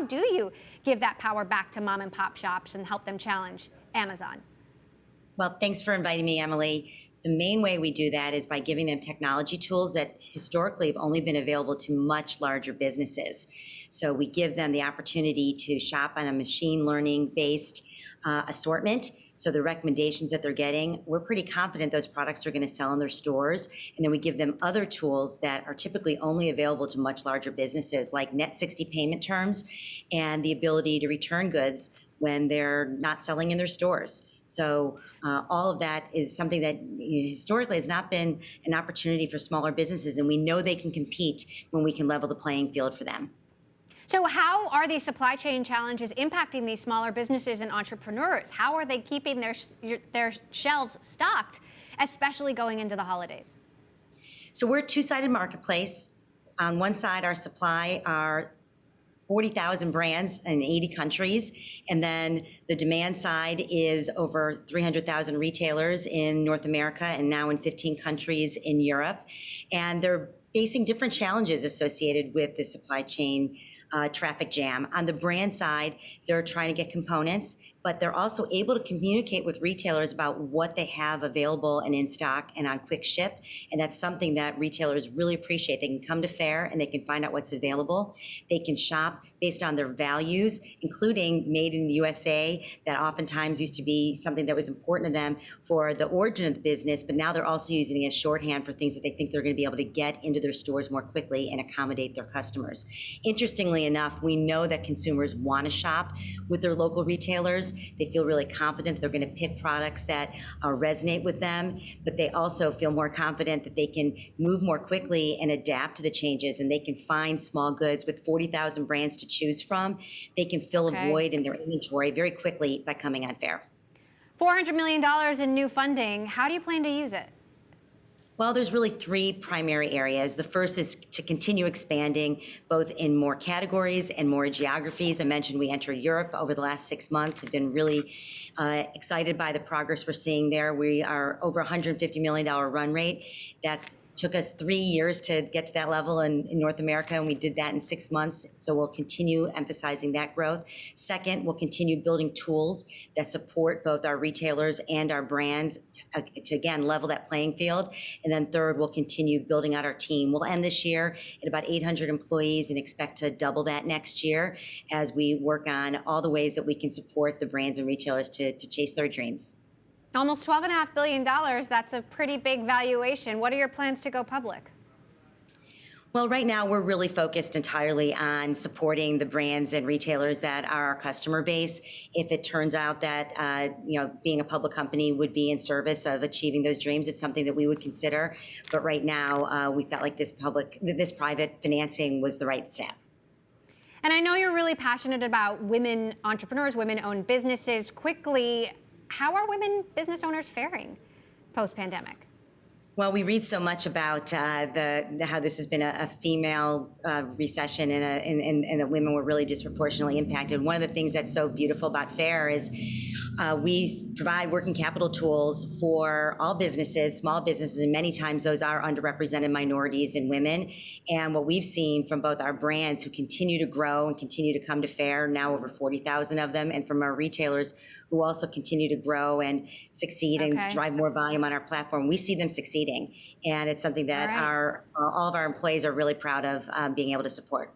How do you give that power back to mom and pop shops and help them challenge Amazon? Well, thanks for inviting me, Emily. The main way we do that is by giving them technology tools that historically have only been available to much larger businesses. So we give them the opportunity to shop on a machine learning based assortment. So the recommendations that they're getting, we're pretty confident those products are going to sell in their stores. And then we give them other tools that are typically only available to much larger businesses, like net 60 payment terms and the ability to return goods when they're not selling in their stores. So all of that is something that historically has not been an opportunity for smaller businesses, and we know they can compete when we can level the playing field for them. So how are these supply chain challenges impacting these smaller businesses and entrepreneurs? How are they keeping their shelves stocked, especially going into the holidays? So we're a two-sided marketplace. On one side, our supply are 40,000 brands in 80 countries. And then the demand side is over 300,000 retailers in North America and now in 15 countries in Europe. And they're facing different challenges associated with the supply chain traffic jam. On the brand side, they're trying to get components, but they're also able to communicate with retailers about what they have available and in stock and on quick ship. And that's something that retailers really appreciate. They can come to Fair and they can find out what's available. They can shop based on their values, including made in the USA, that oftentimes used to be something that was important to them for the origin of the business, but now they're also using it as shorthand for things that they think they're going to be able to get into their stores more quickly and accommodate their customers. Interestingly enough, we know that consumers want to shop with their local retailers. They feel really confident that they're going to pick products that resonate with them, but they also feel more confident that they can move more quickly and adapt to the changes, and they can find small goods with 40,000 brands to choose from. They can fill a void in their inventory very quickly by coming on Fair. $400 million in new funding. How do you plan to use it? Well, there's really three primary areas. The first is to continue expanding both in more categories and more geographies. I mentioned we entered Europe over the last 6 months. Have been really excited by the progress we're seeing there. We are over $150 million run rate. That's took us 3 years to get to that level in North America, and we did that in 6 months. So we'll continue emphasizing that growth. Second, we'll continue building tools that support both our retailers and our brands to again, level that playing field. And then third, we'll continue building out our team. We'll end this year at about 800 employees and expect to double that next year as we work on all the ways that we can support the brands and retailers to chase their dreams. Almost $12.5 billion. That's a pretty big valuation. What are your plans to go public? Well, right now we're really focused entirely on supporting the brands and retailers that are our customer base. If it turns out that being a public company would be in service of achieving those dreams, it's something that we would consider. But right now, we felt like this private financing was the right step. And I know you're really passionate about women entrepreneurs, women-owned businesses. Quickly, how are women business owners faring post-pandemic? Well, we read so much about how this has been a female recession and that women were really disproportionately impacted. One of the things that's so beautiful about FAIR is we provide working capital tools for all businesses, small businesses, and many times those are underrepresented minorities and women. And what we've seen from both our brands who continue to grow and continue to come to FAIR, now over 40,000 of them, and from our retailers who also continue to grow and succeed and drive more volume on our platform, we see them succeeding. And it's something that all of our employees are really proud of being able to support.